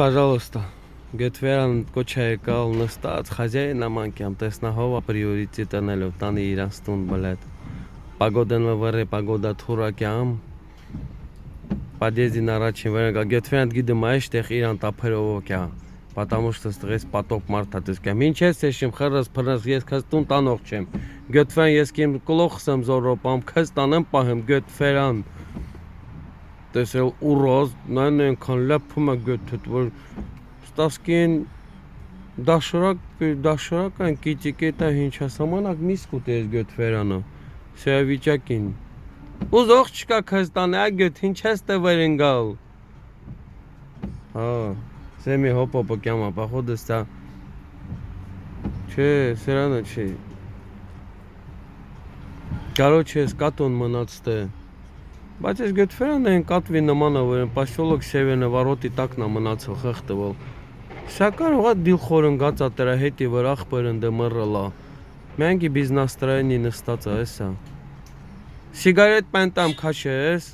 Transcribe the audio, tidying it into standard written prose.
пожалуйста. Գետվերան կոչա եկալ նստած խազային ամանքամ տեսնահով ապրիորիցիտ անելով տանի իրան ստուն բլետ պագոդան վրե պագոդա թուրակյամ подъездին առաջին վրա գետվերան գիտեմ այստեղ իրան տափերով կա потому что стресс поток марта դեսկա ինչ ես էշիմ խրս փրս ես քեզ տուն տանող չեմ գետվերան ես կիմ կլոխսեմ զորոպամ քեզ տանեմ պահեմ գետվերան տեսել ուրոզ նայեն քան լափում է գետդ որ ստասկին դաշորական կիճիկետա հինչա սամանակ միսկուտ ես գետվերանը սեավիճակին ուզող չկա քեզ տանը այ գետ ինչ ես տևերին գալ հա Սեմի հոպոպը կյամա պախոդը ստա չէ սերանը չի Կարոչ ես կատոն մնացտ է Բայց ես գետվերան են կատվի նմանը որ են պաշոլոգ սևենը վարոտի տակնա մնացել խեղտվол Սա կարող է դիլխոր ընգած ատերա հետի վր աղբեր ընդը մռլա Մենքի բիզնաստրայնի նստած է էսա Սիգարետ պենտամ քաշես